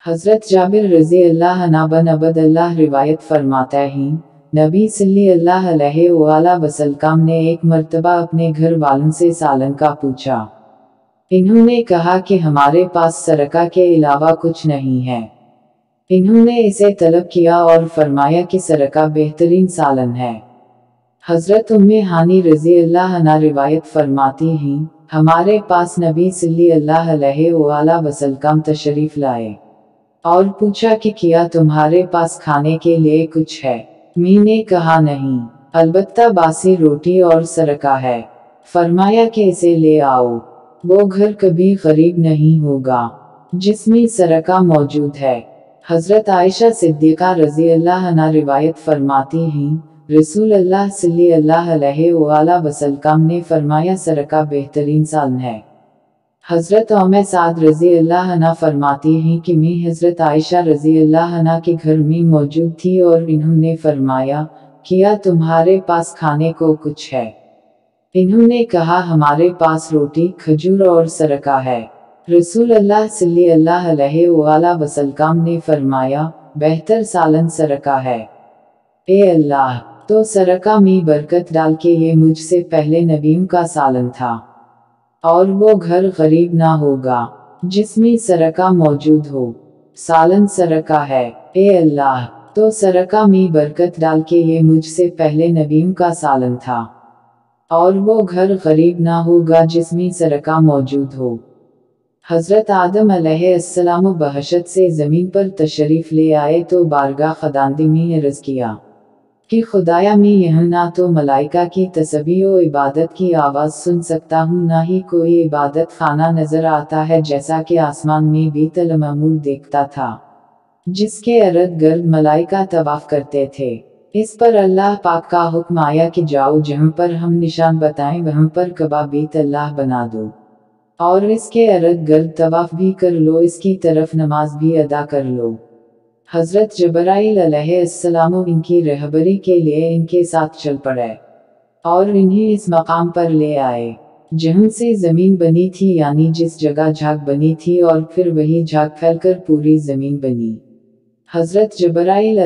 हज़रत जाबिर रज़ी अल्लाह अन्हु बिन अब्दुल्लाह रिवायत फरमाता है, नबी सल्लल्लाहु अलैहि वसल्लम ने एक मर्तबा अपने घर वालों से सालन का पूछा। इन्होंने कहा कि हमारे पास सरका के अलावा कुछ नहीं है। इन्होंने इसे तलब किया और फरमाया कि सरका बेहतरीन सालन है। हज़रत उम्मे हानी रज़ी अल्लाह अन्हा रिवायत फरमाती हैं, हमारे पास नबी सल्लल्लाहु अलैहि वसल्लम तशरीफ लाए और पूछा कि क्या तुम्हारे पास खाने के लिए कुछ है? मैंने कहा नहीं, अलबत्ता बासी रोटी और सरका है। फरमाया कि इसे ले आओ, वो घर कभी गरीब नहीं होगा जिसमें सरका मौजूद है। हज़रत आयशा सिद्दीक़ा रज़ी अल्लाह अन्हा रिवायत फरमाती हैं, रसूल अल्लाह सल्लल्लाहु अलैहि वसल्लम ने फरमाया सरका बेहतरीन सालन है। हज़रत उम्मे साद रज़ी अल्लाह अन्हा फरमाती हैं कि मैं हज़रत आयशा रज़ी अल्लाह अन्हा के घर में मौजूद थी और इन्होंने फरमाया, क्या तुम्हारे पास खाने को कुछ है? इन्होंने कहा हमारे पास रोटी, खजूर और सरका है। रसूल अल्लाह सल्लल्लाहु अलैहि वसल्लम ने फरमाया, बेहतर सालन सरका है। ए अल्लाह, तो सरका में बरकत डाल के ये मुझसे पहले नबियों का सालन था और वो घर गरीब ना होगा जिसमें सरका मौजूद हो। सालन सरका है। ए अल्लाह, तो सरका में बरकत डाल के ये मुझसे पहले नबियों का सालन था और वो घर गरीब ना होगा जिसमें सरका मौजूद हो। हज़रत आदम अलैहिस्सलाम बहशत से ज़मीन पर तशरीफ़ ले आए तो बारगाह खुदावंदी में अर्ज़ किया कि खुदाया मैं यहाँ ना तो मलाइका की तस्बीह और इबादत की आवाज़ सुन सकता हूँ, ना ही कोई इबादत खाना नज़र आता है जैसा कि आसमान में बैतुल मामूर देखता था जिसके इर्द गिर्द मलाइका तवाफ़ करते थे। इस पर अल्लाह पाक का हुक्म आया कि जाओ, जहाँ पर हम निशान बताएं वहाँ पर कबा बैतुल्लाह बना दो और इसके इर्द गिर्द तवाफ़ भी कर लो, इसकी तरफ नमाज भी अदा कर लो। हज़रत जबराइल अलैहिस्सलाम इनकी रहबरी के लिए इनके साथ चल पड़े और इन्हें इस मकाम पर ले आए जहाँ से ज़मीन बनी थी, यानी जिस जगह झाग बनी थी, और फिर वही झाग फैलकर पूरी ज़मीन बनी। हज़रत जबराइल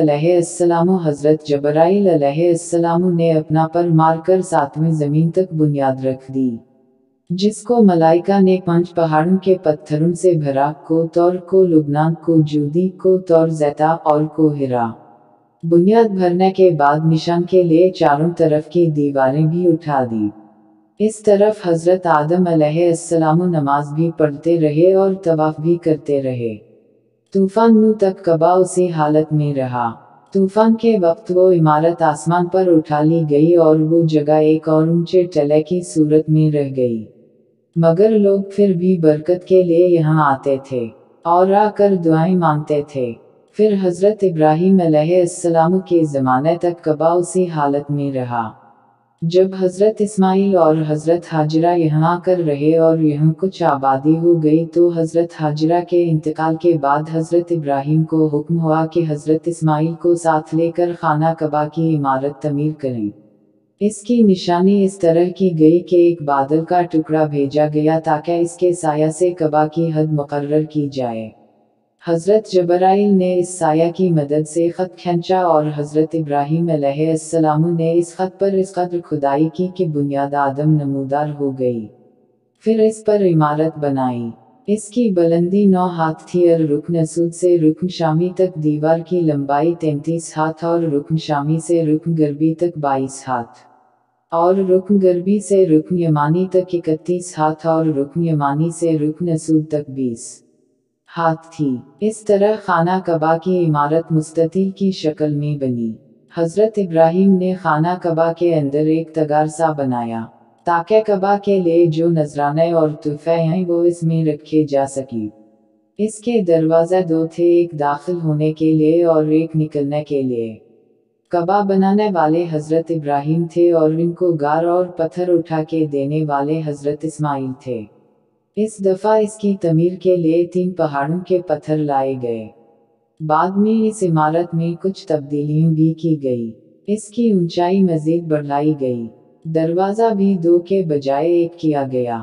अलैहिस्सलाम ने अपना पर मारकर 7वें ज़मीन तक बुनियाद रख दी, जिसको मलाइका ने 5 पहाड़ों के पत्थरों से भरा, को तौर, को लुबनान, को जूदी, को तौर ज़ैता और को हिरा। बुनियाद भरने के बाद निशान के लिए चारों तरफ की दीवारें भी उठा दी। इस तरफ हज़रत आदम अलैहिस्सलाम नमाज भी पढ़ते रहे और तवाफ़ भी करते रहे। तूफ़ान नू तक कबा उसी हालत में रहा। तूफ़ान के वक्त वो इमारत आसमान पर उठा ली गई और वो जगह एक और ऊंचे टीले की सूरत में रह गई, मगर लोग फिर भी बरकत के लिए यहाँ आते थे और आकर दुआएं मांगते थे। फिर हज़रत इब्राहीम अलैहिस्सलाम के ज़माने तक कबा उसी हालत में रहा। जब हज़रत इस्माइल और हज़रत हाजिरा यहाँ आकर रहे और यहाँ कुछ आबादी हो गई तो हज़रत हाजिरा के इंतकाल के बाद हज़रत इब्राहीम को हुक्म हुआ कि हज़रत इस्माइल को साथ लेकर खाना कबा की इमारत तमीर करें। इसकी निशानी इस तरह की गई कि एक बादल का टुकड़ा भेजा गया ताकि इसके साया से कबा की हद मुकर्रर की जाए। हज़रत जबराइल ने इस साया की मदद से ख़त खींचा और हज़रत इब्राहीम अलैहिस्सलाम ने इस ख़त पर इस कदर खुदाई की कि बुनियाद आदम नमूदार हो गई। फिर इस पर इमारत बनाई। इसकी बुलंदी 9 हाथ थी और रुकन असूद से रुकन शामी तक दीवार की लंबाई 33 हाथ और रुकन शामी से रुकन गरबी तक 22 हाथ और रुकन गरबी से रुकन यमानी तक 31 हाथ और रुकन यमानी से रुकन असूद तक 20 हाथ थी। इस तरह खाना कबा की इमारत मुस्ततील की शक्ल में बनी। हज़रत इब्राहीम ने खाना कबा के अंदर एक तगार सा बनाया ताकि कबा के लिए जो नजराने और तोहफे हैं वो इसमें रखे जा सकें। इसके दरवाजे 2 थे, एक दाखिल होने के लिए और एक निकलने के लिए। कबा बनाने वाले हज़रत इब्राहीम थे और इनको गार और पत्थर उठा के देने वाले हज़रत इस्माइल थे। इस दफ़ा इसकी तमीर के लिए 3 पहाड़ों के पत्थर लाए गए। बाद में इस इमारत में कुछ तब्दीलियां भी की गई। इसकी ऊंचाई मज़ीद बढ़ाई गई। दरवाज़ा भी 2 के बजाय 1 किया गया।